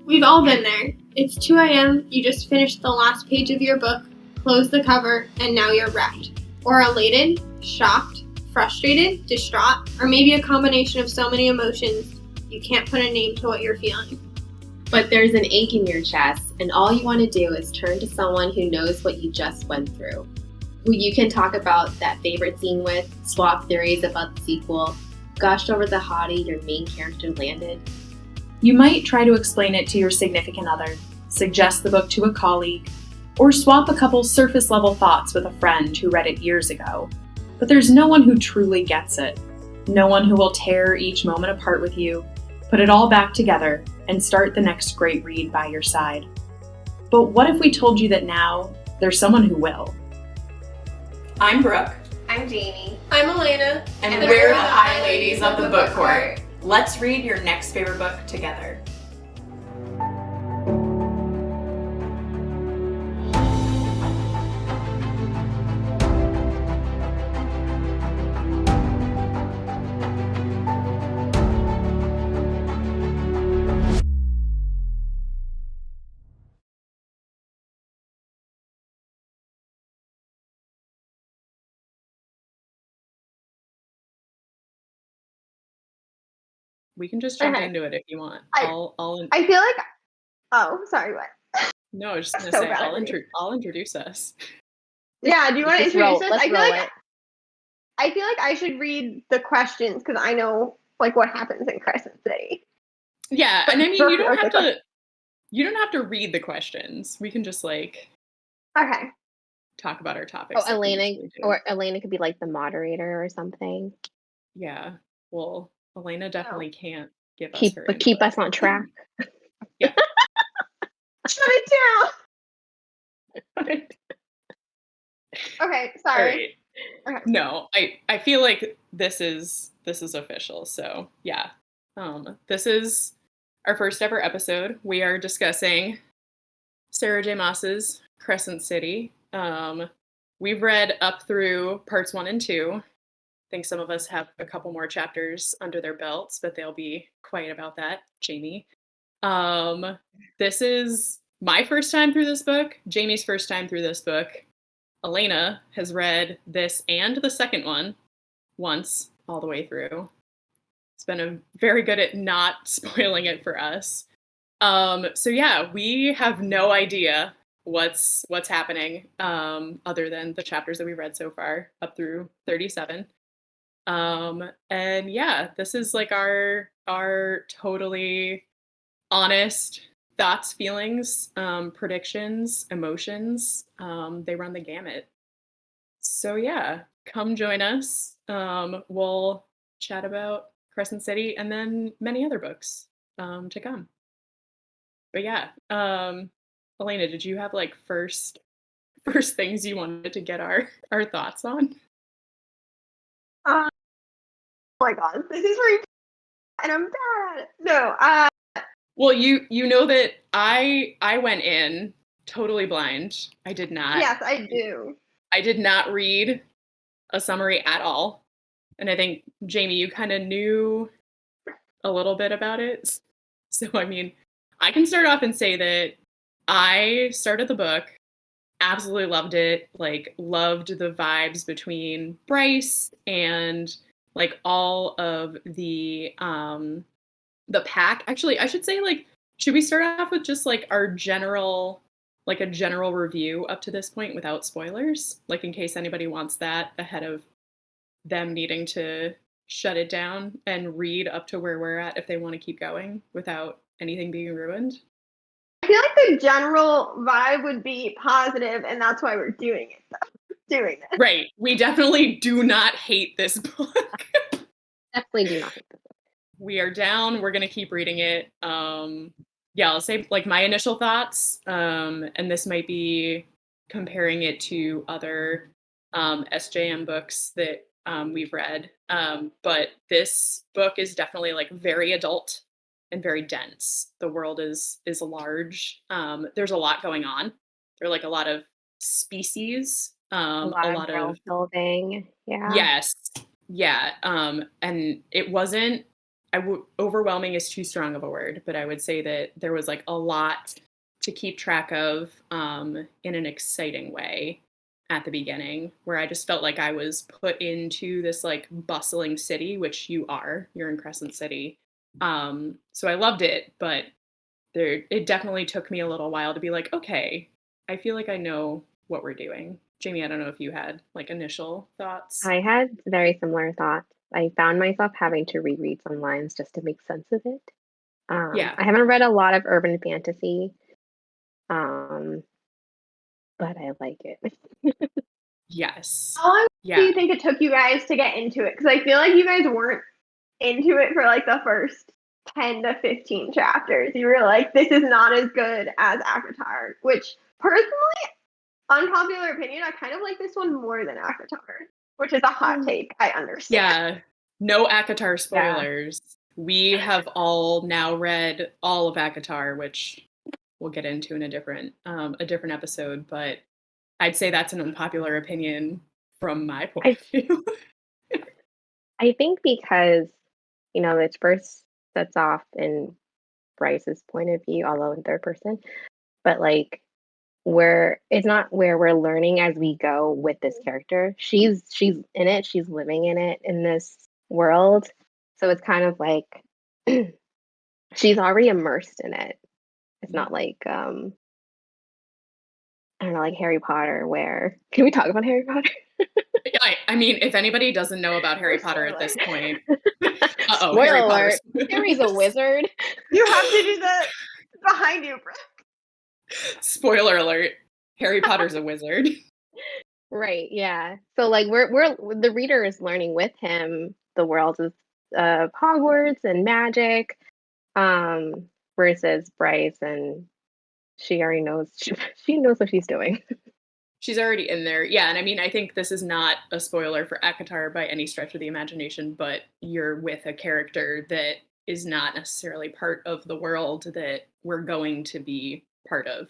We've all been there. It's 2 a.m., you just finished the last page of your book, closed the cover, and now you're wrecked. Or elated, shocked, frustrated, distraught, or maybe a combination of so many emotions you can't put a name to what you're feeling. But there's an ache in your chest, and all you want to do is turn to someone who knows what you just went through, who you can talk about that favorite scene with, swap theories about the sequel, gush over the hottie your main character landed. You might try to explain it to your significant other, suggest the book to a colleague, or swap a couple surface-level thoughts with a friend who read it years ago. But there's no one who truly gets it. No one who will tear each moment apart with you, put it all back together, and start the next great read by your side. But what if we told you that now there's someone who will? I'm Brooke. I'm Jamie. I'm Elena. And we're the High Ladies of the Book Court. Let's read your next favorite book together. We can just jump into it if you want. I feel like. Oh, sorry. What? No, I was just gonna So say bad I'll, at me. I'll introduce us. Yeah. Do you want to Just introduce roll. us? Let's roll it. I feel like I should read the questions because I know like what happens in Crescent City. Yeah, and I mean Brooke you don't wrote have the to. You don't have to read the questions. We can just like Okay. talk about our topics. Oh, like we Elena, usually do. or Elena could be like the moderator or something. Yeah. Well, Elena definitely can't give us her Keep input. us on track. Yeah. Shut it down. Okay. All Sorry. right. Okay. No, I feel like this is official. So yeah. This is our first ever episode. We are discussing Sarah J. Maas's Crescent City. We've read up through parts 1 and 2. I think some of us have a couple more chapters under their belts, but they'll be quiet about that, Jamie. This is my first time through this book, Jamie's first time through this book. Elena has read this and the second one once all the way through. It's been very good at not spoiling it for us. So yeah, we have no idea what's happening other than the chapters that we read so far up through 37. And yeah, this is like our totally honest thoughts, feelings, predictions, emotions. They run the gamut. So yeah, come join us. We'll chat about Crescent City and then many other books to come. But yeah, Elena, did you have like first things you wanted to get our thoughts on? Oh my God, this is where and I'm bad. No. Well, you know that I went in totally blind. I did not. Yes, I do. I did not read a summary at all. And I think, Jamie, you kind of knew a little bit about it. So, I mean, I can start off and say that I started the book, absolutely loved it, like loved the vibes between Bryce and like all of the pack. Actually, I should say, like, should we start off with just like our general, like a general review up to this point without spoilers? Like in case anybody wants that ahead of them needing to shut it down and read up to where we're at if they want to keep going without anything being ruined. I feel like the general vibe would be positive, and that's why we're doing it. Doing this. Right. We definitely do not hate this book. Definitely do not hate this book. We are down. We're going to keep reading it. Yeah, I'll say like my initial thoughts, and this might be comparing it to other SJM books that we've read. But this book is definitely like very adult and very dense. The world is large. There's a lot going on. There are like a lot of species. A lot of world building. Yeah. Yes. Yeah. And it wasn't overwhelming is too strong of a word, but I would say that there was like a lot to keep track of in an exciting way at the beginning, where I just felt like I was put into this like bustling city, which you're in Crescent City. So I loved it, but it definitely took me a little while to be like, okay, I feel like I know what we're doing. Jamie, I don't know if you had like initial thoughts. I had very similar thoughts. I found myself having to reread some lines just to make sense of it. Yeah. I haven't read a lot of urban fantasy, um, but I like it. Yes. How long do Yeah. you think it took you guys to get into it? Because I feel like you guys weren't into it for like the first 10 to 15 chapters. You were like, this is not as good as Akatar, which personally, unpopular opinion, I kind of like this one more than Akatar, which is a hot take. I understand. Yeah. No Akatar spoilers. We have all now read all of Akatar, which we'll get into in a different episode, but I'd say that's an unpopular opinion from my point of view. I think because, it first sets off in Bryce's point of view, although in third person, but like where it's not where we're learning as we go with this character. She's in it, she's living in it in this world. So it's kind of like she's already immersed in it. It's not like I don't know, like Harry Potter, where can we talk about Harry Potter? I mean, if anybody doesn't know about Harry Potter at this point, Spoiler Harry Potter alert, Harry's a wizard. You have to do that behind you, bro. Spoiler alert, Harry Potter's a wizard. Right, yeah. So like we're the reader is learning with him the world of Hogwarts and magic, versus Bryce, and she already knows she knows what she's doing. She's already in there. Yeah, and I mean, I think this is not a spoiler for Akatar by any stretch of the imagination, but you're with a character that is not necessarily part of the world that we're going to be part of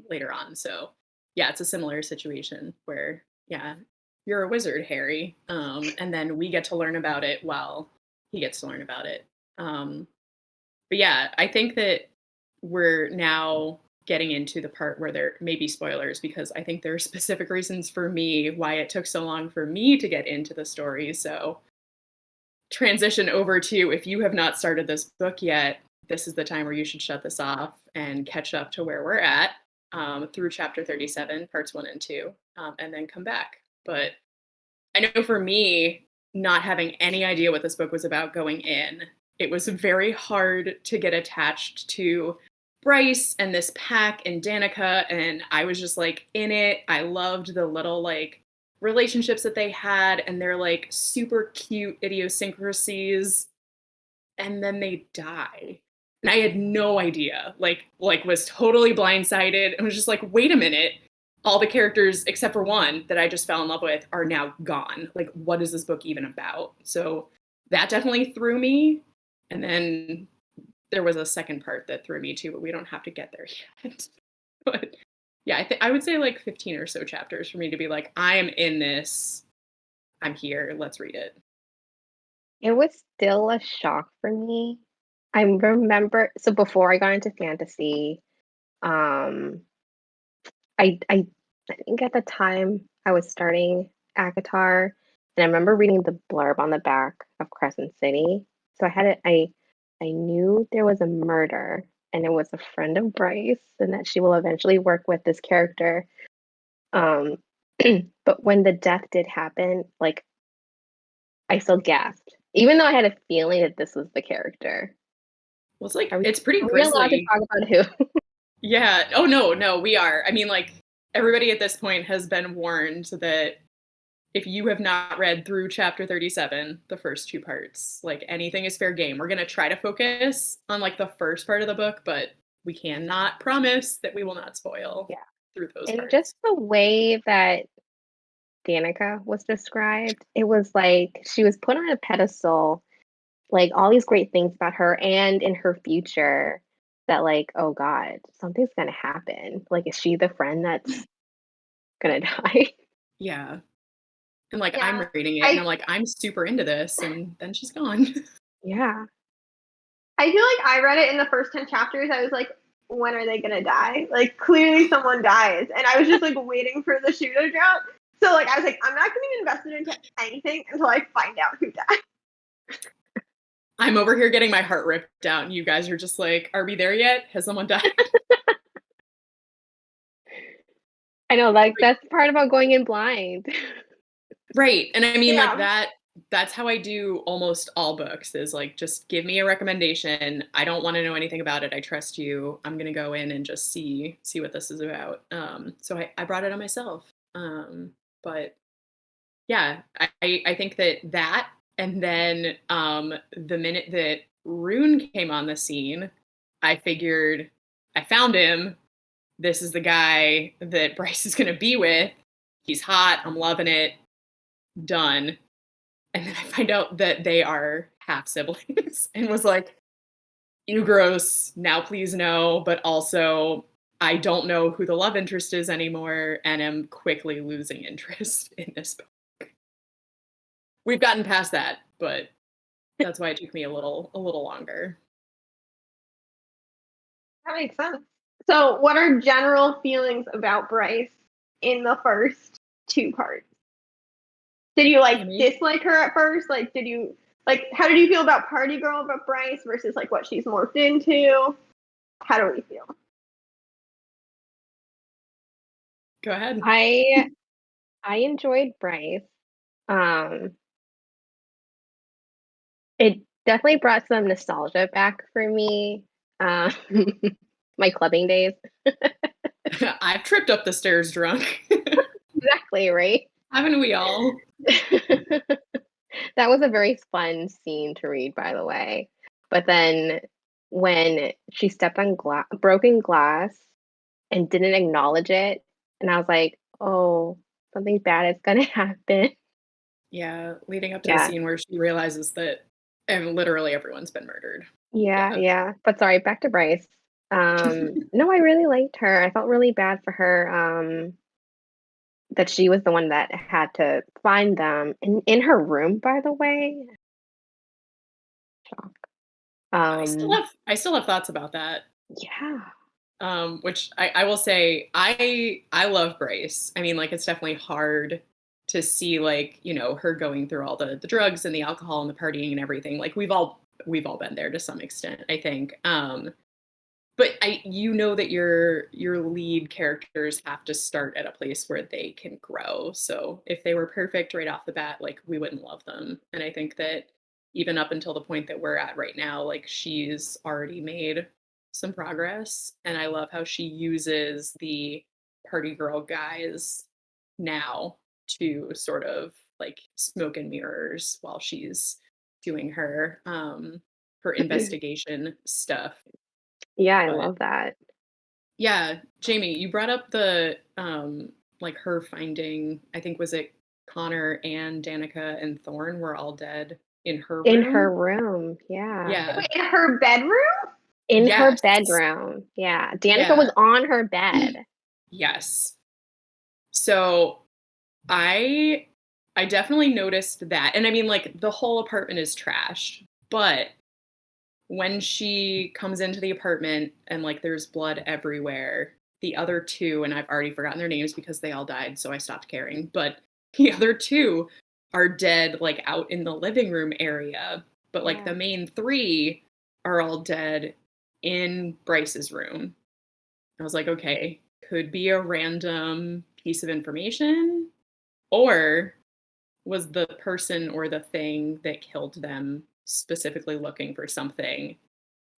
later on. So, yeah, it's a similar situation where, yeah, you're a wizard, Harry, and then we get to learn about it while he gets to learn about it. But yeah, I think that we're now getting into the part where there may be spoilers, because I think there are specific reasons for me why it took so long for me to get into the story. So transition over to, if you have not started this book yet, this is the time where you should shut this off and catch up to where we're at through chapter 37, parts 1 and 2, and then come back. But I know for me, not having any idea what this book was about going in, it was very hard to get attached to Bryce and this pack and Danica, and I was just like in it. I loved the little like relationships that they had and their like super cute idiosyncrasies, and then they die. And I had no idea, like was totally blindsided and was just like, wait a minute, all the characters except for one that I just fell in love with are now gone. Like, what is this book even about? So that definitely threw me. And then there was a second part that threw me too, but we don't have to get there yet. But yeah, I would say like 15 or so chapters for me to be like, I am in this. I'm here. Let's read it. It was still a shock for me. I remember, so before I got into fantasy, um, I think at the time I was starting Akatar, and I remember reading the blurb on the back of Crescent City. So I had it. I knew there was a murder, and it was a friend of Bryce, and that she will eventually work with this character. Um, but when the death did happen, like I still gasped, even though I had a feeling that this was the character. Well, it's like, Are we, it's pretty are we allowed to grisly. talk about who? Yeah. Oh, no, we are. I mean, like, everybody at this point has been warned that if you have not read through chapter 37, the first two parts, like anything is fair game. We're going to try to focus on like the first part of the book, but we cannot promise that we will not spoil through those And parts. just the way that Danica was described, it was like she was put on a pedestal, like all these great things about her and in her future, that like, oh God, something's gonna happen. Like, is she the friend that's gonna die? Yeah. And like, Yeah, I'm reading it and I'm like, I'm super into this. And then she's gone. Yeah. I feel like I read it in the first 10 chapters. I was like, when are they gonna die? Like, clearly someone dies, and I was just like waiting for the shoe to drop. So like, I was like, I'm not gonna be invested into anything until I find out who died. I'm over here getting my heart ripped out, and you guys are just like, are we there yet? Has someone died? I know, like that's part about going in blind. Right. And I mean, like Yeah. that's how I do almost all books is like, just give me a recommendation. I don't want to know anything about it. I trust you. I'm going to go in and just see what this is about. So I brought it on myself. But yeah, I think that, and then the minute that Ruhn came on the scene, I figured I found him. This is the guy that Bryce is going to be with. He's hot. I'm loving it. Done. And then I find out that they are half siblings and was like, you gross. Now please no. But also, I don't know who the love interest is anymore and am quickly losing interest in this book. We've gotten past that, but that's why it took me a little longer. That makes sense. So, what are general feelings about Bryce in the first 2 parts? Did you like dislike her at first? Like, did you like? How did you feel about Party Girl about Bryce versus like what she's morphed into? How do we feel? Go ahead. I enjoyed Bryce. It definitely brought some nostalgia back for me. My clubbing days. I've tripped up the stairs drunk. Exactly, right? Haven't we all? That was a very fun scene to read, by the way. But then when she stepped on broken glass and didn't acknowledge it, and I was like, oh, something bad is gonna happen. Yeah, leading up to the scene where she realizes that and literally everyone's been murdered. Yeah. But sorry, back to Bryce. No, I really liked her. I felt really bad for her. That she was the one that had to find them in her room, by the way. Shock. I still have thoughts about that. Yeah. Which I will say I love Bryce. I mean, like it's definitely hard to see like, you know, her going through all the drugs and the alcohol and the partying and everything. Like we've all been there to some extent, I think. But you know that your lead characters have to start at a place where they can grow. So if they were perfect right off the bat, like we wouldn't love them. And I think that even up until the point that we're at right now, like she's already made some progress. And I love how she uses the party girl guys now to sort of like smoke and mirrors while she's doing her investigation stuff. Yeah, I love that. Yeah, Jamie, you brought up the like her finding, I think was it Connor and Danica and Thorn were all dead in her room? In her room, yeah. Yeah. Wait, in her bedroom? In her bedroom. Yeah. Danica was on her bed. Yes. So I definitely noticed that. And I mean like the whole apartment is trashed, but when she comes into the apartment and like there's blood everywhere, the other two, and I've already forgotten their names because they all died, so I stopped caring, but the other two are dead like out in the living room area, but like the main 3 are all dead in Bryce's room. I was like, okay, could be a random piece of information, or was the person or the thing that killed them specifically looking for something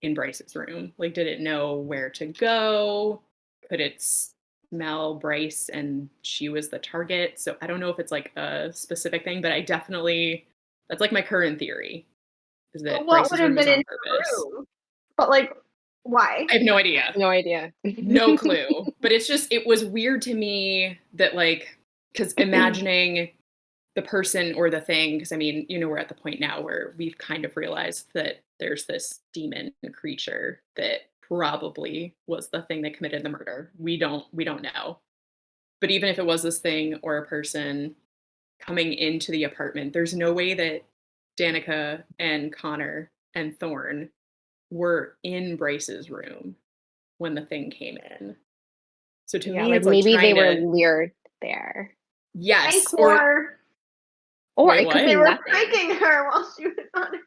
in Bryce's room? Like, did it know where to go? Could it smell Bryce and she was the target? So I don't know if it's like a specific thing, but I definitely, that's like my current theory, is that what Bryce's would have room was been on in purpose. her room? But like, why? I have no idea. No idea. No clue. But it's just, it was weird to me that like, because imagining the person or the thing, because I mean, you know, we're at the point now where we've kind of realized that there's this demon creature that probably was the thing that committed the murder. We don't know. But even if it was this thing or a person coming into the apartment, there's no way that Danica and Connor and Thorn were in Bryce's room when the thing came in. So to Yeah, me, like it's like maybe they trying were to lured there. yes, or Or Wait, it could what? be they were nothing. pranking her while she was on it.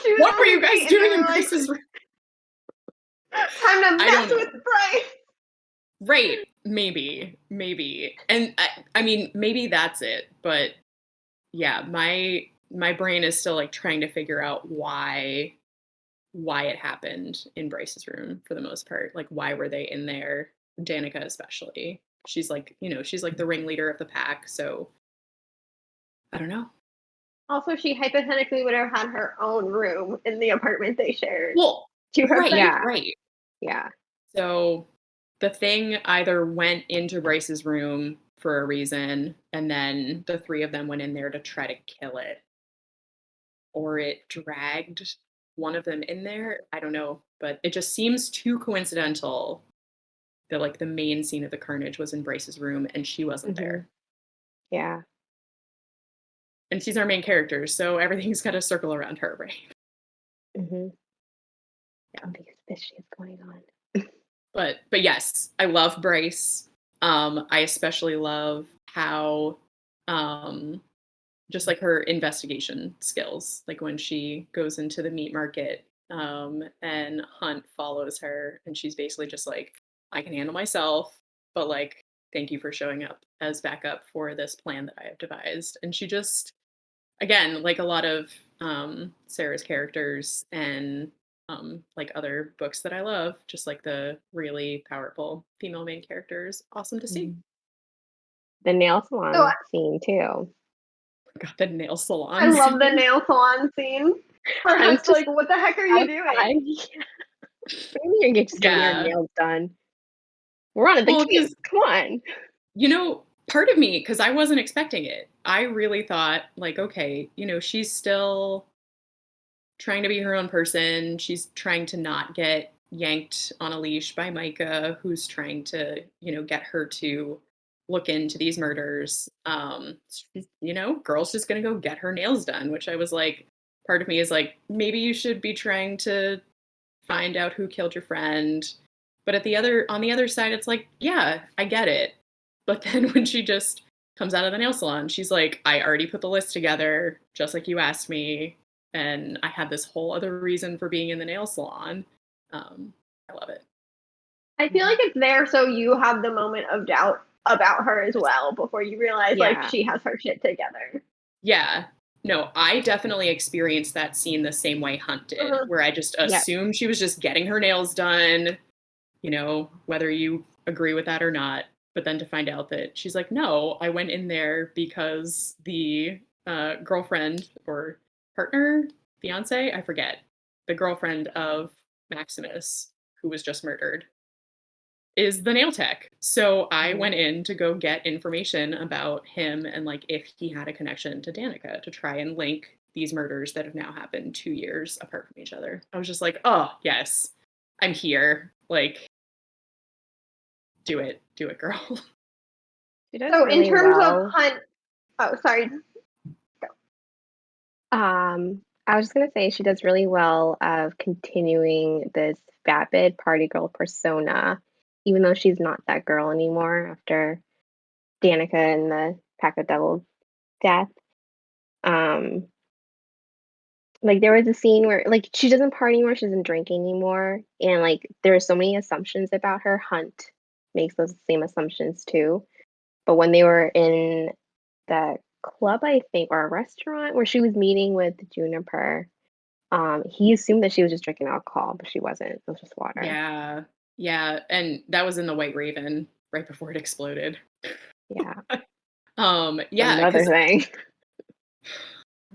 She was what on were her you guys date, and they doing were in like, Bryce's room? time to I mess don't with know. Bryce. Right, maybe, and I mean maybe that's it, but yeah, my brain is still like trying to figure out why it happened in Bryce's room for the most part. Like why were they in there? Danica especially. She's like, she's like the ringleader of the pack, so I don't know. Also, she hypothetically would have had her own room in the apartment they shared Well, to her right, friend. right. Yeah. So the thing either went into Bryce's room for a reason, and then the three of them went in there to try to kill it, or it dragged one of them in there. I don't know, but it just seems too coincidental that like the main scene of the carnage was in Bryce's room and she wasn't there. Yeah. And she's our main character, so everything's got to circle around her, right? Mm-hmm. Yeah. Something fishy is going on. But yes, I love Bryce. I especially love how just like her investigation skills, like when she goes into the meat market and Hunt follows her and she's basically just like, I can handle myself, but like, thank you for showing up as backup for this plan that I have devised. And she just, again, like a lot of Sarah's characters and like other books that I love, just like the really powerful female main characters, awesome to see. The nail salon So scene too. God, the nail salon. I love the scene. nail salon scene. Her I'm husband's just like, what the heck are you doing? Maybe you're just getting your Yeah. nails done. We're on a Well, vacation. 'cause Come on. part of me, because I wasn't expecting it, I really thought, like, okay, she's still trying to be her own person. She's trying to not get yanked on a leash by Micah, who's trying to, get her to look into these murders. Girl's just going to go get her nails done, which I was like, part of me is like, maybe you should be trying to find out who killed your friend. But on the other side, it's like, yeah, I get it. But then when she just comes out of the nail salon, she's like, I already put the list together, just like you asked me. And I had this whole other reason for being in the nail salon. I love it. I feel like it's there so you have the moment of doubt about her as well before you realize like Yeah. she has her shit together. Yeah. No, I definitely experienced that scene the same way Hunt did, where I just assumed she was just getting her nails done, whether you agree with that or not. But then to find out that she's like, no, I went in there because the girlfriend or partner, fiance, I forget, the girlfriend of Maximus, who was just murdered, is the nail tech. So I went in to go get information about him and like if he had a connection to Danica to try and link these murders that have now happened 2 years apart from each other. I was just like, oh, yes, I'm here. Like, do it, girl. So in terms of Hunt, oh, sorry. I was just gonna say she does really well of continuing this vapid party girl persona, even though she's not that girl anymore after Danica and the Pack of Devils death. Like there was a scene where like she doesn't party anymore, she doesn't drink anymore, and like there are so many assumptions about her. Hunt makes those same assumptions too. But when they were in the club, I think, or a restaurant where she was meeting with Juniper, he assumed that she was just drinking alcohol, but she wasn't. It was just water. Yeah, and that was in the White Raven right before it exploded. Yeah. Yeah, Another thing.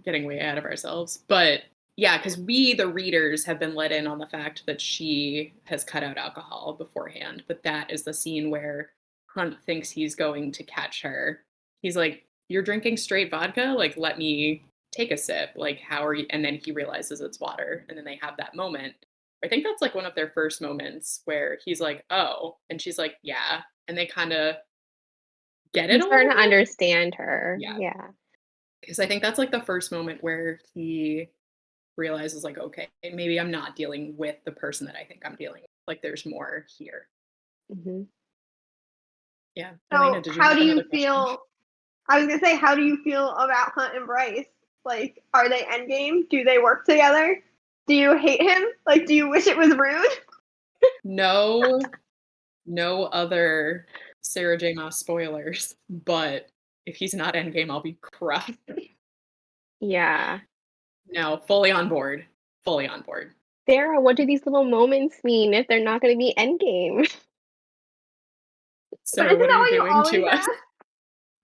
Getting way ahead of ourselves, but yeah, because we, the readers, have been let in on the fact that she has cut out alcohol beforehand. But that is the scene where Hunt thinks he's going to catch her. He's like, "You're drinking straight vodka? Like, let me take a sip. Like, how are you?" And then he realizes it's water, and then they have that moment. I think that's like one of their first moments where he's like, "Oh," and she's like, "Yeah," and they kind of get it He's a starting little to bit. understand her. Yeah. Yeah. Because I think that's like the first moment where he realizes like, okay, maybe I'm not dealing with the person that I think I'm dealing with. Like there's more here. Hmm. Yeah. So Elena, did you how have do you another question? feel? I was gonna say, how do you feel about Hunt and Bryce? Like, are they endgame? Do they work together? Do you hate him? Like, do you wish it was Ruhn? No other Sarah J. Maas spoilers, but if he's not endgame, I'll be crushed. Yeah. No, fully on board. Fully on board. Sarah, what do these little moments mean if they're not going to be endgame? But Sarah, isn't what are that you what you doing always to us? ask?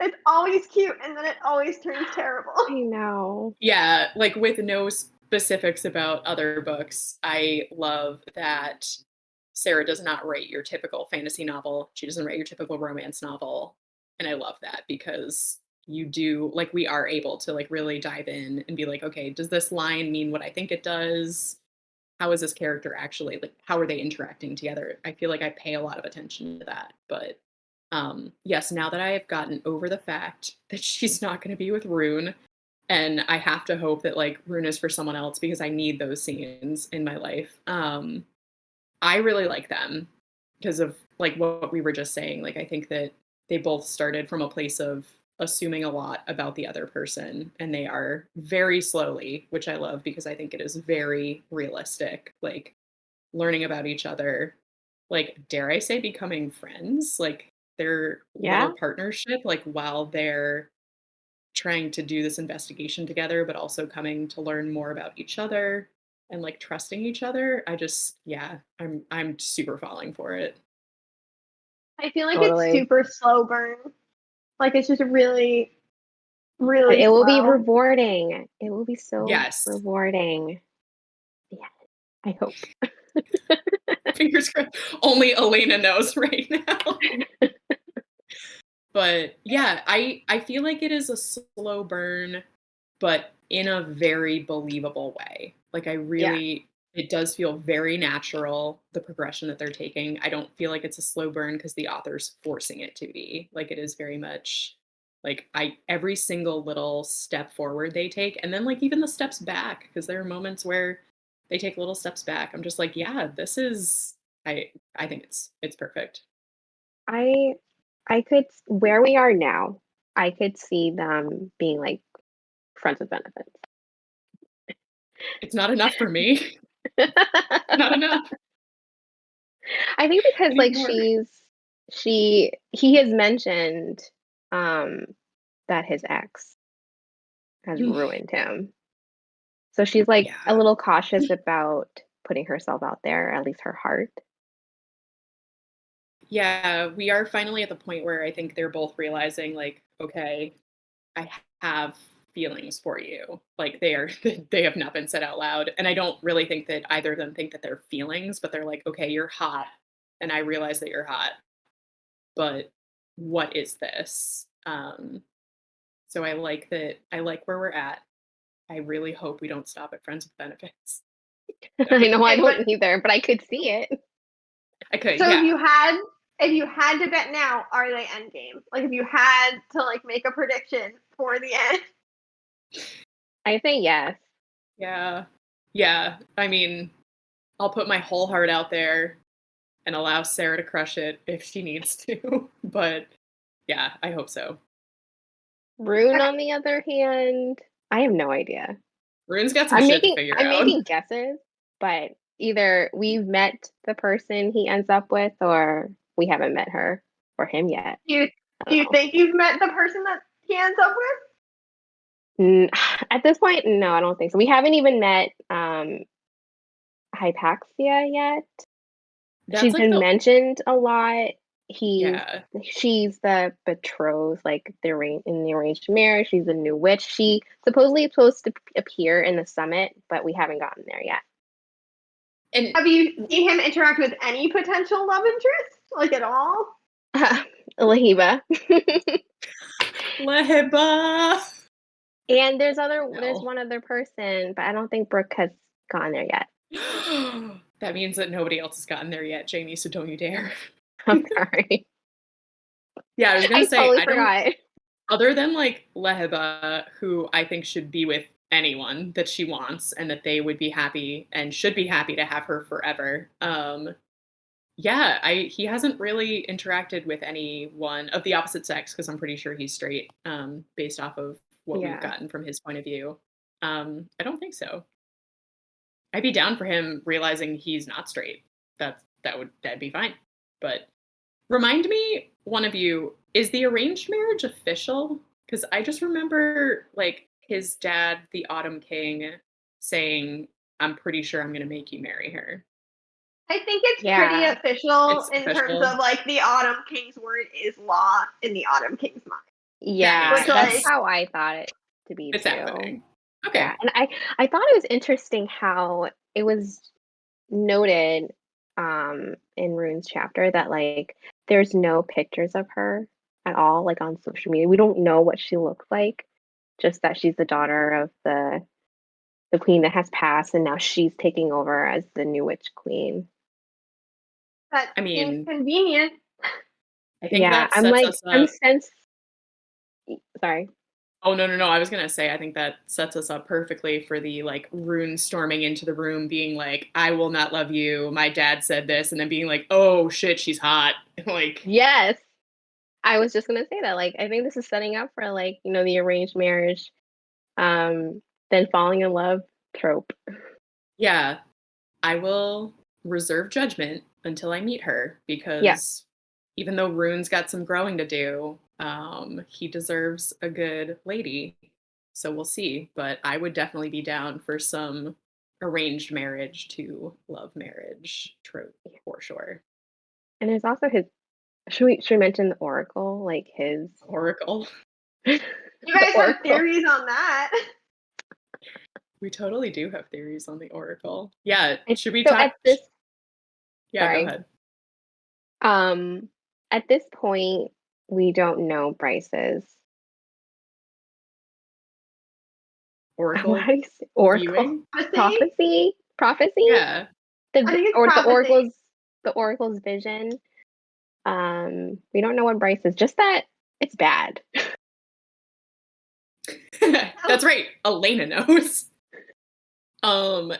It's always cute, and then it always turns terrible. I know. Yeah, like with no specifics about other books, I love that Sarah does not write your typical fantasy novel. She doesn't write your typical romance novel. And I love that because you do, like, we are able to, like, really dive in and be like, okay, does this line mean what I think it does? How is this character actually, like, how are they interacting together? I feel like I pay a lot of attention to that. But yes, now that I have gotten over the fact that she's not going to be with Ruhn, and I have to hope that like Ruhn is for someone else because I need those scenes in my life. I really like them because of like what we were just saying. Like I think that they both started from a place of assuming a lot about the other person, and they are very slowly, which I love because I think it is very realistic, like learning about each other, like dare I say becoming friends, like their Yeah. little partnership, like while they're trying to do this investigation together, but also coming to learn more about each other and like trusting each other. I just, yeah, I'm super falling for it. I feel like it's Totally. super slow burn. Like, it's just really, But really it will be slow. rewarding. It will be so Yes. rewarding. Yeah, I hope. Fingers crossed. Only Elena knows right now. But yeah, I feel like it is a slow burn, but in a very believable way. Like I really it does feel very natural, the progression that they're taking. I don't feel like it's a slow burn because the author's forcing it to be. Like it is very much like I every single little step forward they take, and then like even the steps back, because there are moments where they take little steps back. I'm just like, yeah, this is I think it's perfect. I I could where we are now, I could see them being like friends with benefits. It's not enough for me. Not enough. I think I because need like more. he has mentioned um that his ex has ruined him. So she's like a Yeah. little cautious about putting herself out there, at least her heart. Yeah, we are finally at the point where I think they're both realizing, like, okay, I have feelings for you. Like they are, they have not been said out loud. And I don't really think that either of them think that they're feelings, but they're like, okay, you're hot. And I realize that you're hot, but what is this? So I like that. I like where we're at. I really hope we don't stop at friends with benefits. I know I Okay, but don't either, but I could see it. I could, so yeah. if you had to bet now, are they endgame? Like, if you had to like make a prediction for the end, I say yes. Yeah. Yeah. I mean, I'll put my whole heart out there and allow Sarah to crush it if she needs to. But yeah, I hope so. Ruhn, on the other hand, I have no idea. Ruhn's got some shit to figure I'm out. making guesses, but either we've met the person he ends up with, or we haven't met her or him yet. do I you don't think you've met the person that he ends up with? know. At this point, no, I don't think so. We haven't even met Hypaxia yet. That's She's like been the, mentioned a lot. He's yeah. she's the betrothed, like in the arranged marriage. She's a new witch. She supposedly is supposed to appear in the summit, but we haven't gotten there yet. And Have you seen him interact with any potential love interest, like at all? Lahiba. Leheba. And there's No. one other person, but I don't think Brooke has gotten there yet. That means that nobody else has gotten there yet, Jamie, so don't you dare. I'm sorry. Yeah, I was gonna I say, totally I don't, forgot. other than like Leheba, who I think should be with anyone that she wants and that they would be happy and should be happy to have her forever. He hasn't really interacted with anyone of the opposite sex because I'm pretty sure he's straight, based off of what we've gotten from his point of view. I don't think so. I'd be down for him realizing he's not straight. That'd be fine. But remind me, one of you, is the arranged marriage official? Because I just remember like his dad, the Autumn King, saying, "I'm pretty sure I'm gonna make you marry her." I think it's pretty official It's in official. terms of like the Autumn King's word is law in the Autumn King's mind. Yeah, Which, that's like, how I thought it to be It's too. happening. Okay. Yeah, and I thought it was interesting how it was noted in Ruhn's chapter that like there's no pictures of her at all like on social media. We don't know what she looks like, just that she's the daughter of the queen that has passed, and now she's taking over as the new witch queen. That I mean, seems convenient. I think that I'm sets like us up. I'm sorry. Oh, no. I was going to say, I think that sets us up perfectly for the, like, Ruhn storming into the room being like, "I will not love you. My dad said this." And then being like, "Oh, shit, she's hot." Like, Yes. I was just going to say that. Like, I think this is setting up for, like, you know, the arranged marriage, then falling in love trope. yeah, I will reserve judgment until I meet her because even though Ruhn's got some growing to do, he deserves a good lady. So we'll see. But I would definitely be down for some arranged marriage to love marriage trope for sure. And there's also his. Should we mention the Oracle? Like his Oracle. You guys have theories on that. We totally do have theories on the Oracle. Yeah. Should we so talk? At this, yeah, sorry. Go ahead. At this point, we don't know Bryce's Oracle. How do you say? Oracle viewing? prophecy. Yeah. I think it's prophecy. The Oracle's vision. We don't know what Bryce is. Just that it's bad. That's right. Elena knows.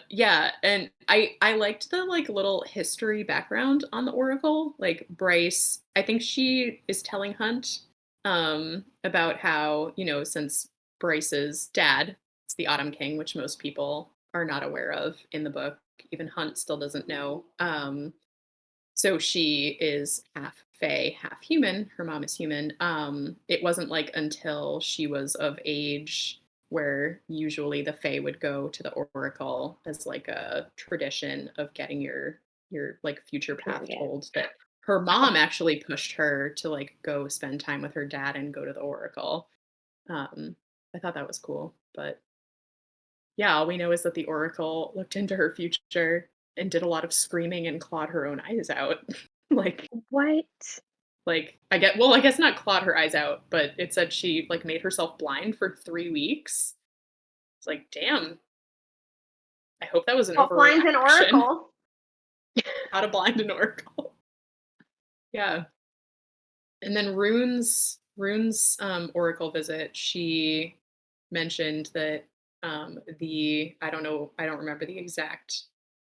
Yeah, and I liked the like little history background on the Oracle. Like Bryce, I think she is telling Hunt about how, you know, since Bryce's dad is the Autumn King, which most people are not aware of in the book, even Hunt still doesn't know. So she is half fae, half human. Her mom is human. It wasn't like until she was of age where usually the fae would go to the Oracle as like a tradition of getting your like future path told, that her mom actually pushed her to like go spend time with her dad and go to the Oracle. I thought that was cool, but yeah, all we know is that the Oracle looked into her future and did a lot of screaming and clawed her own eyes out. Like, what? Like, I guess not clawed her eyes out, but it said she like made herself blind for 3 weeks. It's like, damn. I hope that was an overreaction. Blind an Oracle. How to blind an Oracle. Yeah. And then Ruhn's Oracle visit, she mentioned that I don't remember the exact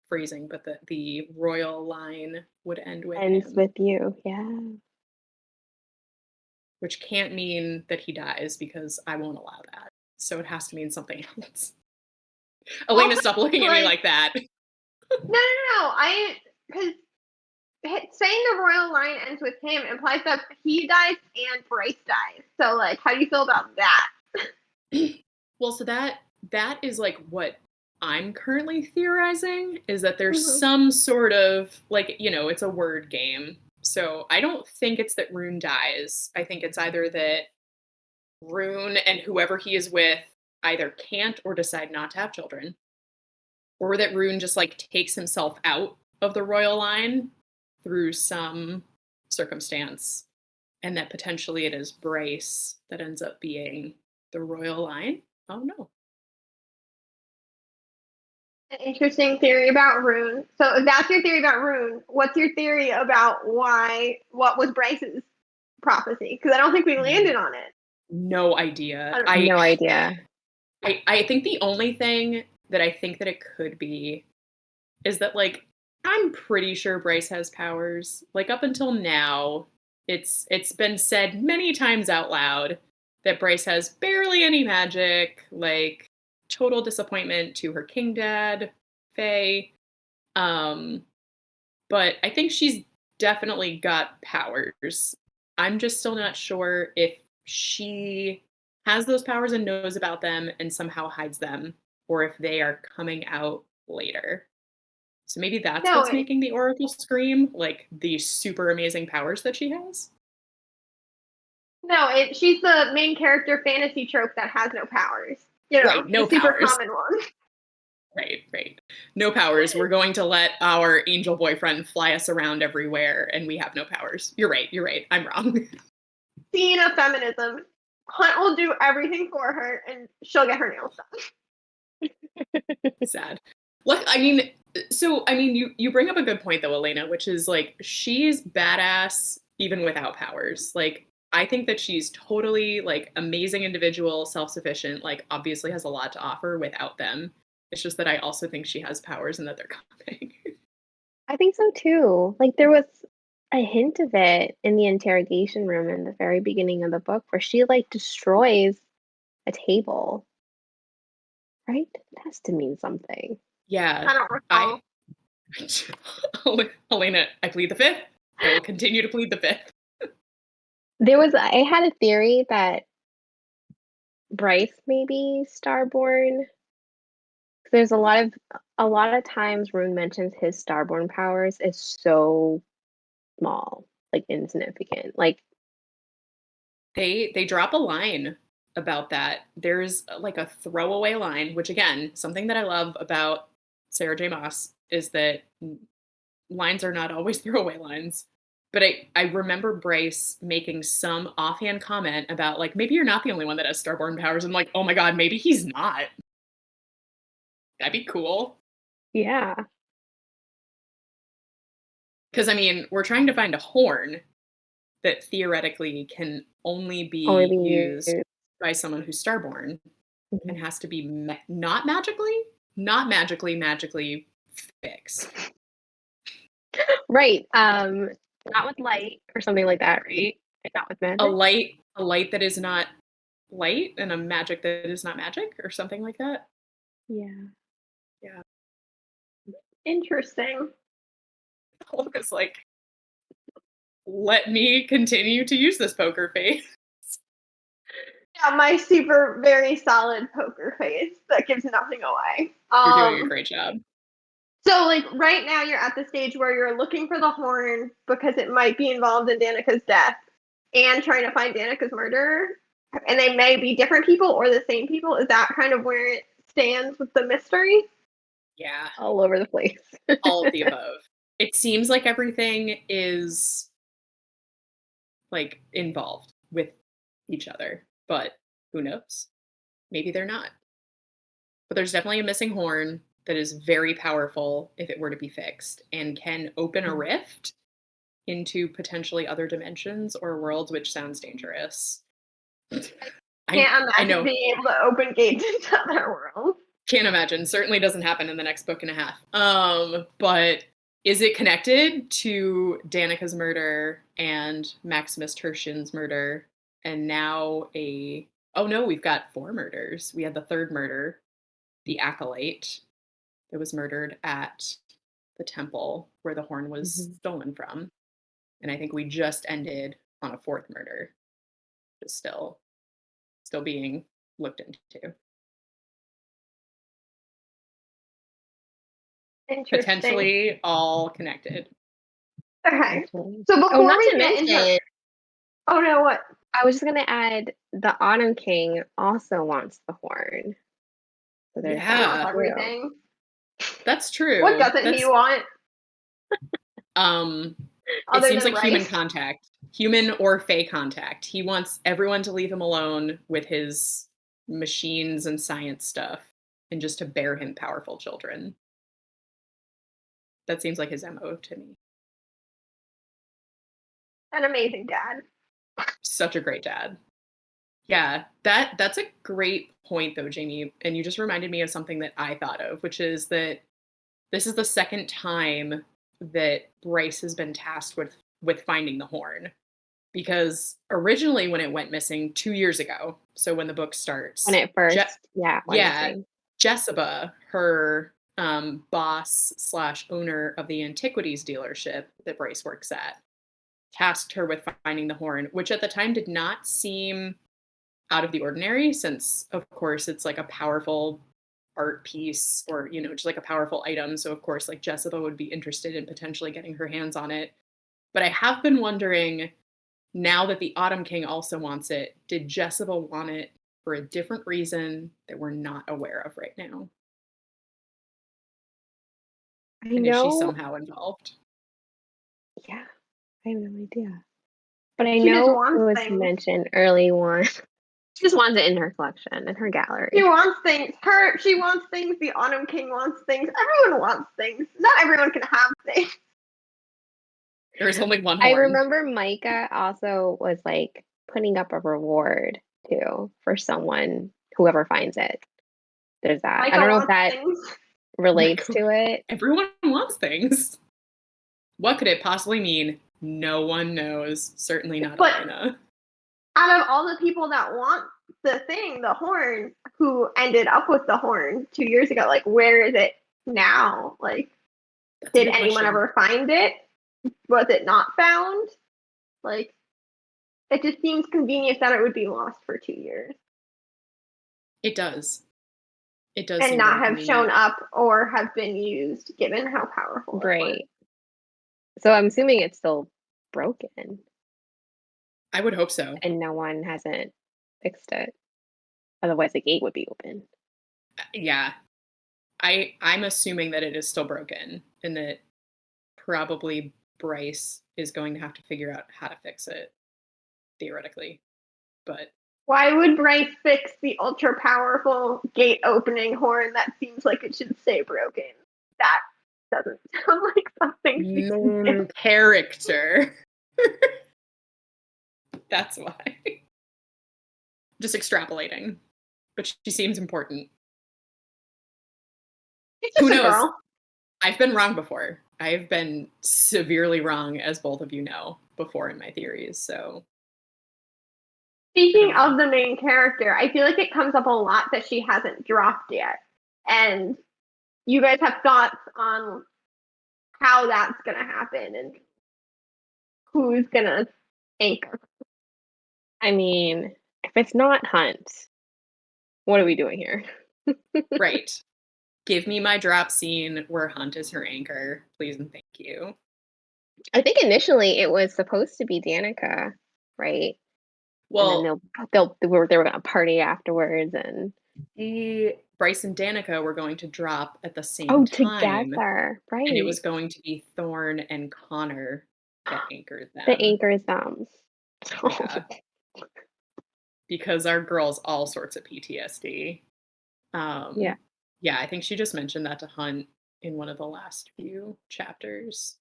phrasing, but that the royal line would end with ends him, with you. Yeah. which can't mean that he dies because I won't allow that. So it has to mean something else. Elena, stop looking at me like that. No. Because saying the royal line ends with him implies that he dies and Bryce dies. So, like, how do you feel about that? Well, so that is like what I'm currently theorizing, is that there's some sort of like, you know, it's a word game. So I don't think it's that Ruhn dies. I think it's either that Ruhn and whoever he is with either can't or decide not to have children, or that Ruhn just like takes himself out of the royal line through some circumstance, and that potentially it is Bryce that ends up being the royal line. Oh no. An interesting theory about Ruhn. So if that's your theory about Ruhn, what's your theory about what was Bryce's prophecy? Because I don't think we landed on it. No idea. No idea. I think the only thing that I think that it could be is that, like, I'm pretty sure Bryce has powers. Like, up until now, it's been said many times out loud that Bryce has barely any magic, like, total disappointment to her king dad, Faye. But I think she's definitely got powers. I'm just still not sure if she has those powers and knows about them and somehow hides them, or if they are coming out later. So maybe that's No, what's making the Oracle scream, like the super amazing powers that she has. No, she's the main character fantasy trope that has no powers. You know, Right, no the super powers. common one. Right. No powers. We're going to let our angel boyfriend fly us around everywhere, and we have no powers. You're right. I'm wrong. Scene of feminism. Hunt will do everything for her, and she'll get her nails done. Sad. Look, I mean, you bring up a good point though, Elena, which is like she's badass even without powers. Like, I think that she's totally like amazing individual, self-sufficient, like obviously has a lot to offer without them. It's just that I also think she has powers and that they're coming. I think so too. Like there was a hint of it in the interrogation room in the very beginning of the book where she like destroys a table. Right? It has to mean something. Yeah. I don't recall. Elena, I plead the fifth. I will continue to plead the fifth. I had a theory that Bryce may be Starborn. There's a lot of times Ruhn mentions his Starborn powers is so small, like insignificant. Like they drop a line about that. There's like a throwaway line, which again, something that I love about Sarah J. Maas is that lines are not always throwaway lines. But I remember Bryce making some offhand comment about like, maybe you're not the only one that has Starborn powers. I'm like, oh my God, maybe he's not. That'd be cool. yeah. Because I mean, we're trying to find a horn that theoretically can only be used by someone who's Starborn and has to be not magically fixed. Right. Not with light or something like that, right? Not with magic. A light that is not light and a magic that is not magic or something like that. Yeah. Interesting. It's like, let me continue to use this poker face. Yeah, my super, very solid poker face that gives nothing away. You're doing a great job. So, like, right now you're at the stage where you're looking for the horn because it might be involved in Danica's death and trying to find Danica's murderer. And they may be different people or the same people. Is that kind of where it stands with the mystery? Yeah. All over the place. All of the above. It seems like everything is like involved with each other, but who knows? Maybe they're not. But there's definitely a missing horn that is very powerful if it were to be fixed and can open a rift into potentially other dimensions or worlds, which sounds dangerous. Can't imagine being able to open gates into other worlds. Can't imagine. Certainly doesn't happen in the next book and a half. But is it connected to Danica's murder and Maximus Tertian's murder? And now oh no, we've got 4 murders. We had the 3rd murder, the Acolyte, that was murdered at the temple where the horn was stolen from. And I think we just ended on a 4th murder. It's still being looked into. Potentially all connected. Okay. So before we get into oh no, what? I was just gonna add the Autumn King also wants the horn. So there's everything. That's true. What doesn't he want? It seems like Bryce? Human contact. Human or Fae contact. He wants everyone to leave him alone with his machines and science stuff and just to bear him powerful children. That seems like his MO to me. An amazing dad. Such a great dad. Yeah, that's a great point though, Jamie. And you just reminded me of something that I thought of, which is that this is the second time that Bryce has been tasked with finding the horn. Because originally when it went missing 2 years ago, so when the book starts, When it first, went yeah, missing. Jessica, her boss slash owner of the antiquities dealership that Bryce works at, tasked her with finding the horn, which at the time did not seem out of the ordinary, since of course it's like a powerful art piece, or just like a powerful item. So of course, like, Jessica would be interested in potentially getting her hands on it. But I have been wondering, now that the Autumn King also wants it, did Jessica want it for a different reason that we're not aware of right now? I And is she know. somehow involved? Yeah, I have no idea. But I She just know it wants was things. mentioned early on. She just wants it in her collection, in her She gallery. wants things. She wants things. The Autumn King wants things. Everyone wants things. Not everyone can have things. There's only one I horn. remember Micah also was like putting up a reward too for someone, whoever finds it. There's that. I Micah don't know if wants that things. relates to it. Everyone wants things. What could it possibly mean? No one knows. Certainly not But- Elena. Out of all the people that want the thing, the horn, who ended up with the horn 2 years ago, like, where is it now? Like, That's a did good anyone question. ever find it? Was it not found? Like, it just seems convenient that it would be lost for 2 years It does. It does and seem not very have shown convenient. up or have been used, given how powerful it was. Right. So I'm assuming it's still broken I would hope so. and no one hasn't fixed it. Otherwise the gate would be open. Yeah. I'm assuming that it is still broken, and that probably Bryce is going to have to figure out how to fix it, theoretically. But Why would Bryce fix the ultra powerful gate opening horn that seems like it should stay broken? That doesn't sound like something she can do. known character. That's why. Just extrapolating. But she seems important. She's Who just a knows? girl. I've been wrong before. I've been severely wrong, as both of you know, before in my theories. So Speaking of the main character, I feel like it comes up a lot that she hasn't dropped yet. And you guys have thoughts on how that's going to happen and who's going to anchor. I mean, if it's not Hunt, what are we doing here? right. Give me my drop scene where Hunt is her anchor, please and thank you. I think initially it was supposed to be Danica, right? Well, and then they were gonna party afterwards, and Bryce and Danica were going to drop at the same time. together, right? And it was going to be Thorne and Connor that anchored them. The anchors thumbs. Yeah. Because our girl's all sorts of PTSD. Yeah. Yeah, I think she just mentioned that to Hunt in one of the last few chapters.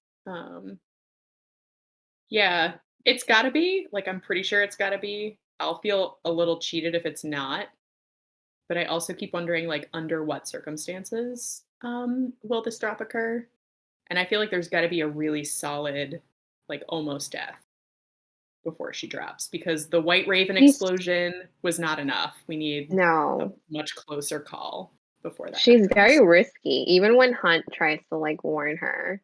Yeah, it's gotta be. Like, I'm pretty sure it's gotta be. I'll feel a little cheated if it's not. But I also keep wondering, like, under what circumstances will this drop occur? And I feel like there's gotta be a really solid, like, almost death before she drops, because the White Raven explosion was not enough. We need a much closer call before that. She's happens. very risky, even when Hunt tries to like warn her.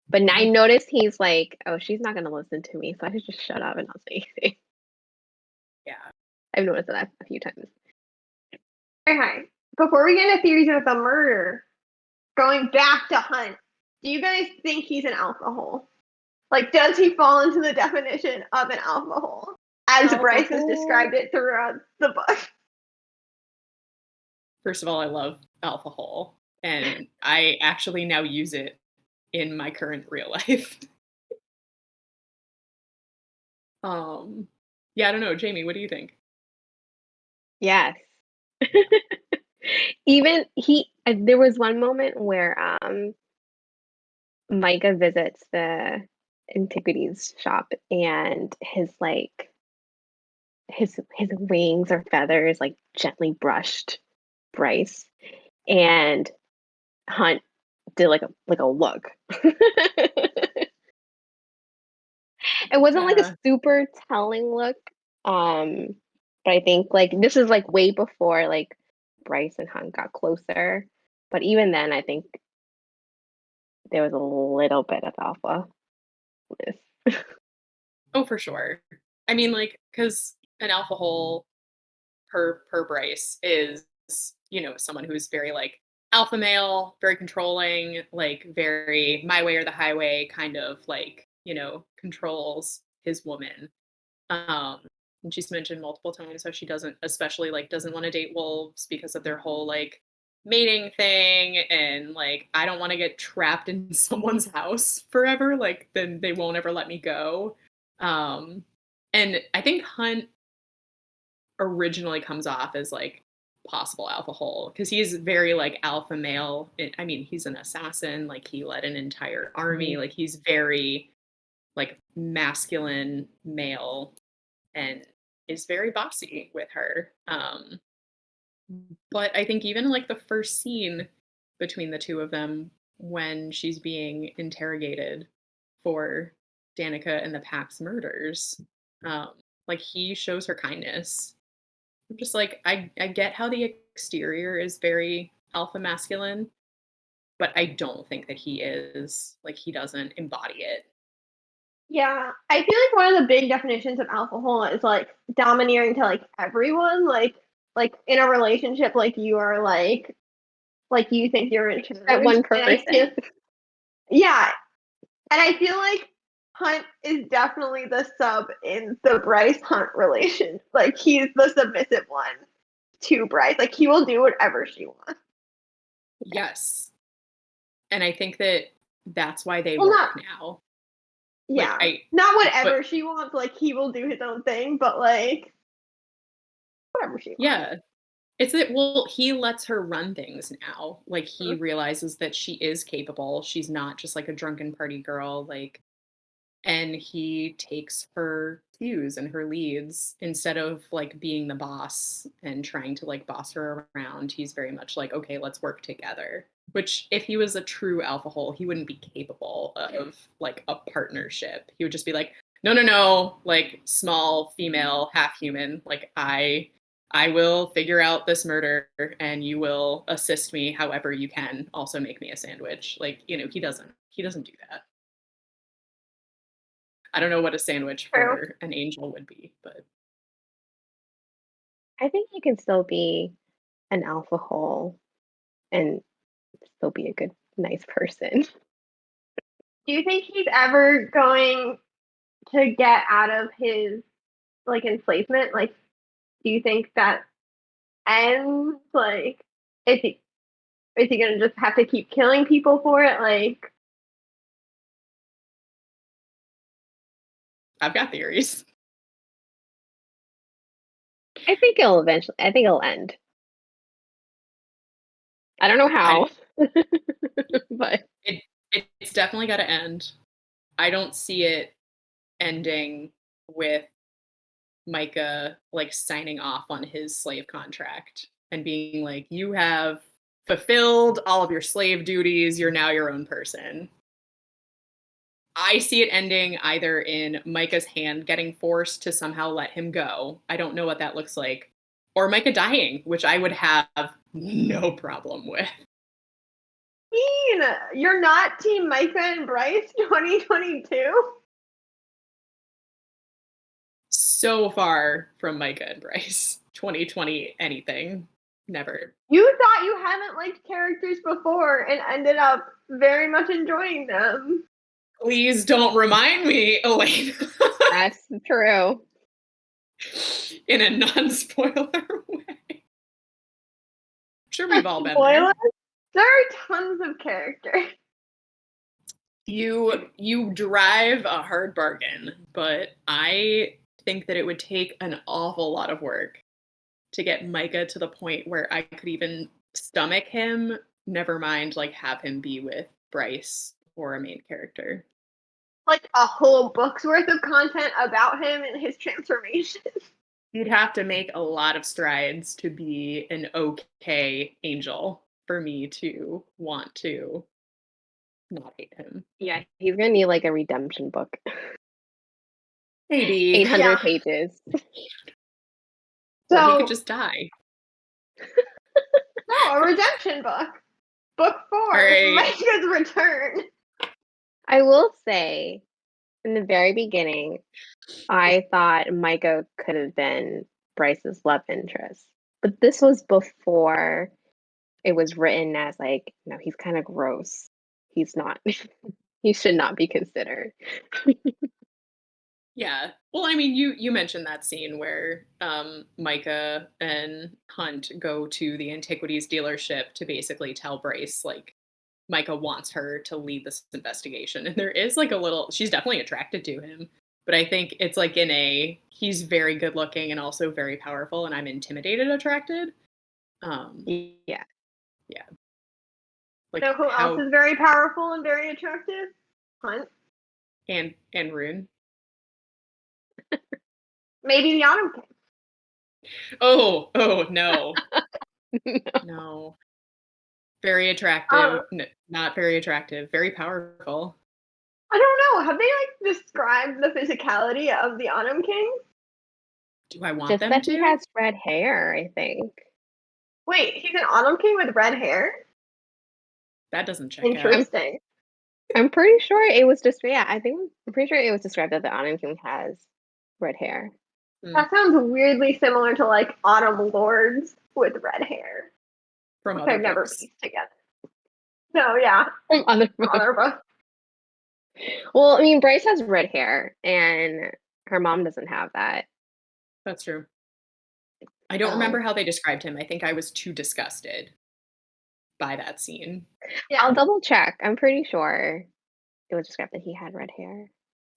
But I noticed he's like, oh, she's not gonna listen to me, so I should just shut up and not say anything. Yeah. I've noticed that a few times. Okay. Before we get into theories of the murder, going back to Hunt, do you guys think he's an alpha hole? Like, does he fall into the definition of an alpha hole, as Bryce has described it throughout the book? First of all, I love alpha hole, and I actually now use it in my current real life. Yeah, I don't know, Jamie, what do you think? Yes. Even there was one moment where Micah visits the antiquities shop, and his like his wings or feathers like gently brushed Bryce, and Hunt did like a look. It wasn't like Yeah. a super telling look, but I think like this is like way before like Bryce and Hunt got closer. But even then, I think there was a little bit of alpha. Oh, for sure. I mean, like, because an alpha hole per Bryce is, someone who's very like alpha male, very controlling, like very my way or the highway kind of like, controls his woman. Um, and she's mentioned multiple times how she doesn't want to date wolves because of their whole like mating thing, and like I don't want to get trapped in someone's house forever, like then they won't ever let me go. Um, and I think Hunt originally comes off as like possible alpha hole because he's very like alpha male. I mean, he's an assassin, like he led an entire army, like he's very like masculine male and is very bossy with her. But I think even like the first scene between the two of them when she's being interrogated for Danica and the Pax murders, um, like he shows her kindness. I'm just like, I get how the exterior is very alpha masculine, but I don't think that he doesn't embody it. Yeah, I feel like one of the big definitions of alcohol is like domineering to like everyone, like in a relationship, like you are like you think you're in charge. That one And I feel, person. yeah, and I feel like Hunt is definitely the sub in the Bryce Hunt relation. Like he's the submissive one to Bryce. Like he will do whatever she wants. Yes. And I think that that's why they Well, work not now. yeah, Like not whatever but she wants. Like he will do his own thing, but like whatever she wants. yeah. It's that, well, he lets her run things now. Like he Mhm. realizes that she is capable. She's not just like a drunken party girl. Like, and he takes her cues and her leads instead of like being the boss and trying to like boss her around. He's very much like, okay, let's work together. Which, if he was a true alpha hole, he wouldn't be capable of like a partnership. He would just be like, no, no, no, like small female, half human. Like I will figure out this murder and you will assist me however you can. Also make me a sandwich. Like, he doesn't do that. I don't know what a sandwich True. for an angel would be, but I think you can still be an alpha hole and still be a good, nice person. Do you think he's ever going to get out of his like enslavement? Like, do you think that ends? Like, is he gonna just have to keep killing people for it? Like, I've got theories. I think it'll end. I don't know how, I but it's definitely got to end. I don't see it ending with Micah like signing off on his slave contract and being like, you have fulfilled all of your slave duties, you're now your own person. I see it ending either in Micah's hand getting forced to somehow let him go. I don't know what that looks like. Or Micah dying, which I would have no problem with. you're not Team Micah and Bryce 2022? So far from Micah and Bryce. 2020 anything. Never. You thought you haven't liked characters before and ended up very much enjoying them. Please don't remind me, Elaine. that's true. In a non-spoiler way. I'm sure we've all been Spoilers? there. There are tons of characters. You drive a hard bargain, but I think that it would take an awful lot of work to get Micah to the point where I could even stomach him, never mind like have him be with Bryce or a main character. Like a whole book's worth of content about him and his transformation. You'd have to make a lot of strides to be an okay angel for me to want to not hate him. Yeah, he's gonna need like a redemption book. Maybe. 800 Yeah. pages. Or he So, could just die. no, a redemption book. Book 4, right. Micah's Return. I will say, in the very beginning, I thought Micah could have been Bryce's love interest. But this was before it was written as like, no, he's kind of gross. He's not, he should not be considered. Yeah. Well, I mean, you mentioned that scene where Micah and Hunt go to the antiquities dealership to basically tell Bryce, like, Micah wants her to lead this investigation. And there is like a little, she's definitely attracted to him, but I think it's like he's very good looking and also very powerful, and I'm intimidated attracted. Yeah. Yeah. Like So who else is very powerful and very attractive? Hunt. and Ruhn. Maybe the Autumn King. Oh no. No. Very attractive. Not very attractive. Very powerful. I don't know. Have they like described the physicality of the Autumn King? Do I want Just them that to? he has red hair, I think. Wait, he's an Autumn King with red hair? That doesn't check out. Interesting. I'm pretty sure it was just, yeah, I'm pretty sure it was described that the Autumn King has red hair. That sounds weirdly similar to like Autumn Lords with red hair. From which other I've never books. pieced together. No, yeah. From other Other books. Well, I mean, Bryce has red hair, and her mom doesn't have that. That's true. I don't remember how they described him. I think I was too disgusted by that scene. Yeah, I'll double check. I'm pretty sure it was described that he had red hair.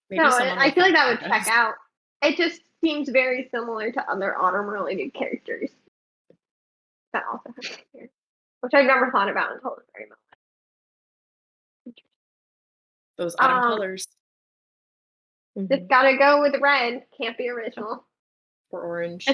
Maybe No, someone I will feel like fact that would check check us. out. It just seems very similar to other Autumn-related characters that also have red hair, which I've never thought about until this very moment. Those autumn colors Just gotta go with red. Can't be original. or orange.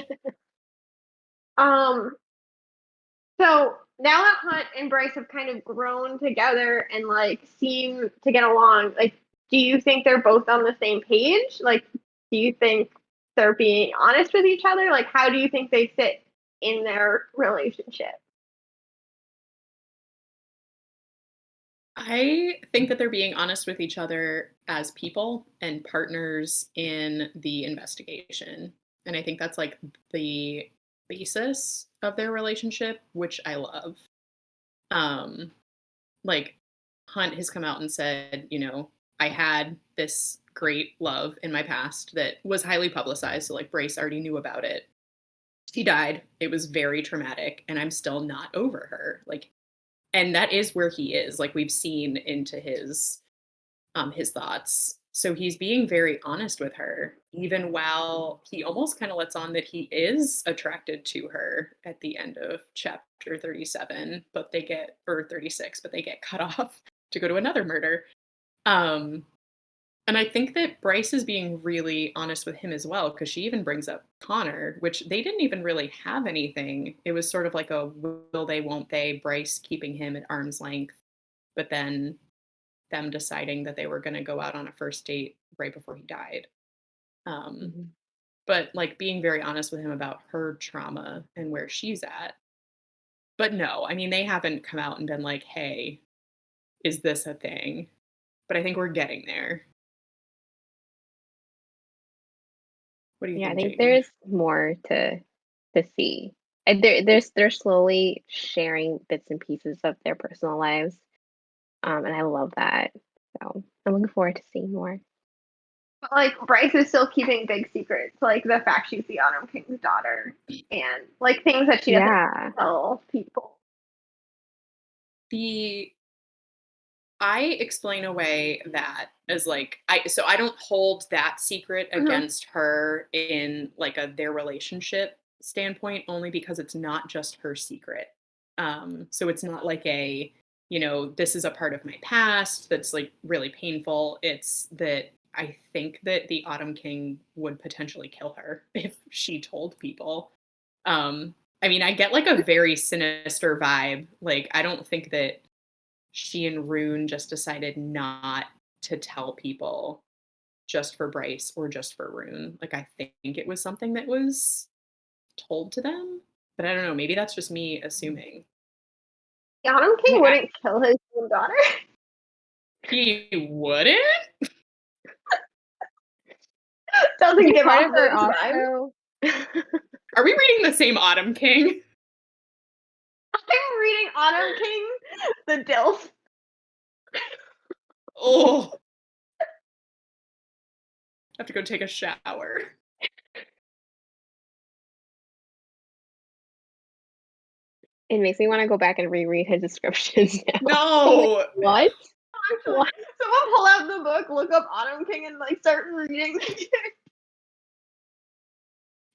So now that Hunt and Bryce have kind of grown together and like seem to get along, like, do you think they're both on the same page? Like, do you think they're being honest with each other? Like, how do you think they fit in their relationship? I think that they're being honest with each other as people and partners in the investigation. And I think that's like the basis of their relationship, which I love. Like Hunt has come out and said, I had this great love in my past that was highly publicized. So like Bryce already knew about it. She died. It was very traumatic, and I'm still not over her. Like, and that is where he is. Like we've seen into his thoughts. So he's being very honest with her, even while he almost kind of lets on that he is attracted to her at the end of chapter 37, or 36, but they get cut off to go to another murder. And I think that Bryce is being really honest with him as well, because she even brings up Connor, which they didn't even really have anything. It was sort of like a will they, won't they, Bryce keeping him at arm's length, but then them deciding that they were going to go out on a first date right before he died. But like being very honest with him about her trauma and where she's at. But no, I mean, they haven't come out and been like, hey, is this a thing? But I think we're getting there. What do you think, I think Jamie? there's more to see. And they're slowly sharing bits and pieces of their personal lives. And I love that. So I'm looking forward to seeing more. But like Bryce is still keeping big secrets, like the fact she's the Autumn King's daughter, and like things that she doesn't tell people. I explain away that as like I don't hold that secret against her in like their relationship standpoint, only because it's not just her secret. So it's not like this is a part of my past that's like really painful. It's that I think that the Autumn King would potentially kill her if she told people. I mean, I get like a very sinister vibe. Like, I don't think that she and Ruhn just decided not to tell people just for Bryce or just for Ruhn. Like, I think it was something that was told to them, but I don't know. Maybe that's just me assuming. The Autumn King Yeah. wouldn't kill his own daughter. He wouldn't? Doesn't give Part off of her those vibes. also. Are we reading the same Autumn King? I'm reading Autumn King, the DILF. Oh. I have to go take a shower. It makes me want to go back and reread his descriptions now. No. What? Actually, What? someone pull out the book, look up Autumn King, and like start reading.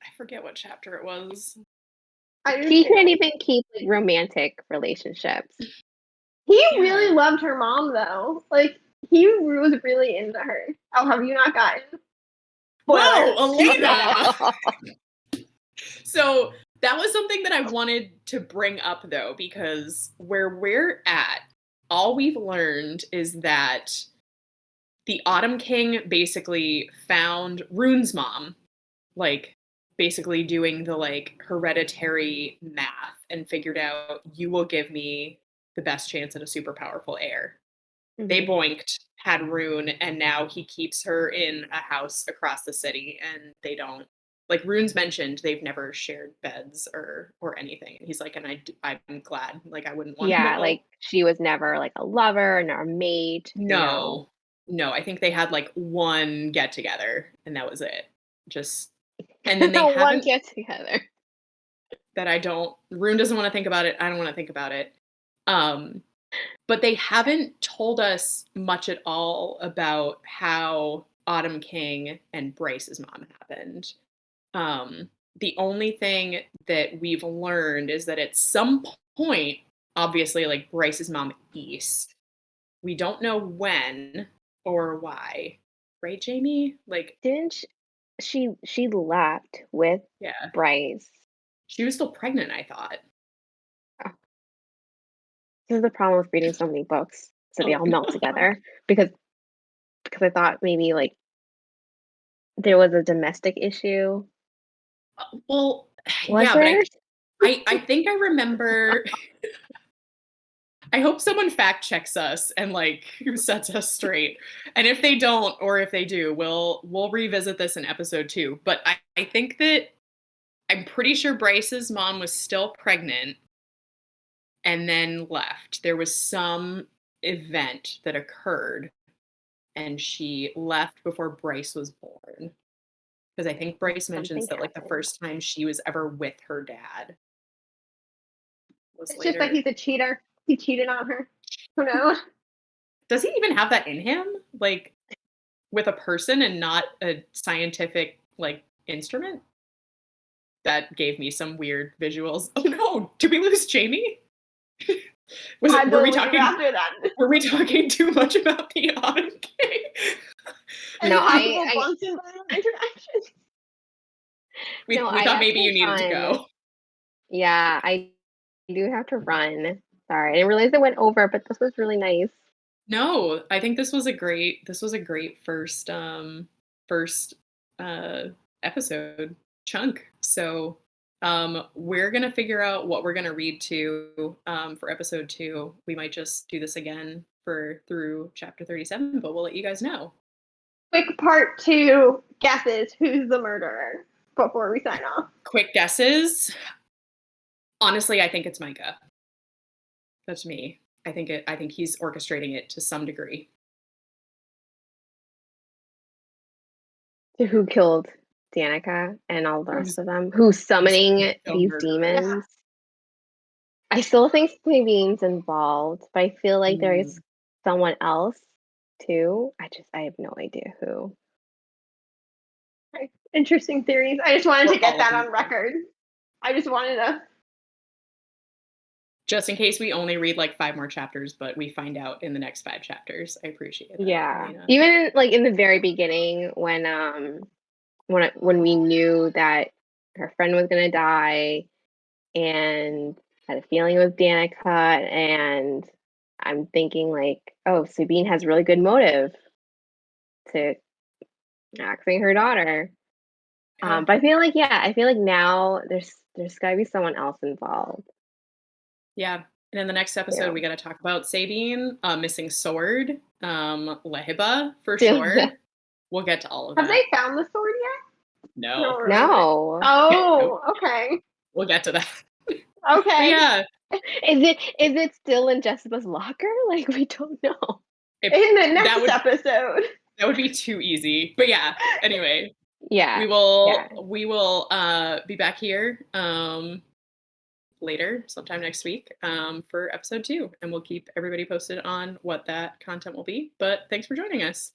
I forget what chapter it was. He couldn't even keep like romantic relationships. He Yeah. really loved her mom, though. Like, he was really into her. Oh, have you not gotten? Whoa, Spoilers. Elena! So that was something that I wanted to bring up, though, because where we're at, all we've learned is that the Autumn King basically found Ruhn's mom, like, basically doing the, like, hereditary math and figured out, you will give me the best chance at a super powerful heir. They boinked, had Ruhn, and now he keeps her in a house across the city, and they don't. Like, Ruhn's mentioned they've never shared beds or anything. And he's like, and I'm glad. Like, I wouldn't want to Yeah, know. like she was never like a lover nor a mate. No. I think they had like one get together, and that was it. Just, and then they One haven't. get together. That I don't. Ruhn doesn't want to think about it. I don't want to think about it. But they haven't told us much at all about how Autumn King and Bryce's mom happened. The only thing that we've learned is that at some point, obviously, like Bryce's mom East. We don't know when or why. Right, Jamie? Like, Didn't she left with yeah. Bryce? She was still pregnant, I thought. This is the problem with reading so many books, so they Oh, all melt no. together. Because I thought maybe like there was a domestic issue. Well, Was yeah, there? but I think I remember. I hope someone fact checks us and like sets us straight. And if they don't, or if they do, we'll revisit this in episode 2. But I think that I'm pretty sure Bryce's mom was still pregnant and then left. There was some event that occurred and she left before Bryce was born. Because I think Bryce mentions that like the first time she was ever with her dad was It's later. just that he's a cheater. He cheated on her. Who knows? Does he even have that in him? Like with a person and not a scientific like instrument? That gave me some weird visuals. Oh no, did we lose Jamie? Were we talking after that? Were we talking too much about the Autumn King? No, interactions. We thought maybe you needed to go. Yeah, I do have to run. Sorry, I didn't realize it went over, but this was really nice. No, I think this was a great first episode chunk. So we're gonna figure out what we're gonna read to for episode 2. We might just do this again through chapter 37, but we'll let you guys know. Quick part 2 guesses. Who's the murderer before we sign off? Quick guesses. Honestly, I think it's Micah. That's me. I think he's orchestrating it to some degree. So who killed Danica and all the rest of them? Who's summoning these demons? I still think Sabine's involved, but I feel like there is someone else too. I have no idea who. Interesting theories. I just wanted to get that on record. I just wanted to. just in case we only read like 5 more chapters, but we find out in the next 5 chapters. I appreciate that. Yeah. Elena. Even like in the very beginning when we knew that her friend was gonna die and had a feeling it was Danica, and I'm thinking like, oh, Sabine has really good motive to axing her daughter. Yeah. But I feel like now there's gotta be someone else involved. Yeah. And in the next episode, Yeah. we got to talk about Sabine, missing sword, Lehiba for Yeah. sure. We'll get to all of Have that. they found the sword yet? No, I don't remember. No. Oh, okay. we'll get to that. But Okay. yeah, Is it still in Jessica's locker? Like, we don't know. it- In the that next would episode. that would be too easy. But yeah, anyway, Yeah. we will Yeah. be back here later, sometime next week, for episode 2, and we'll keep everybody posted on what that content will be. But thanks for joining us.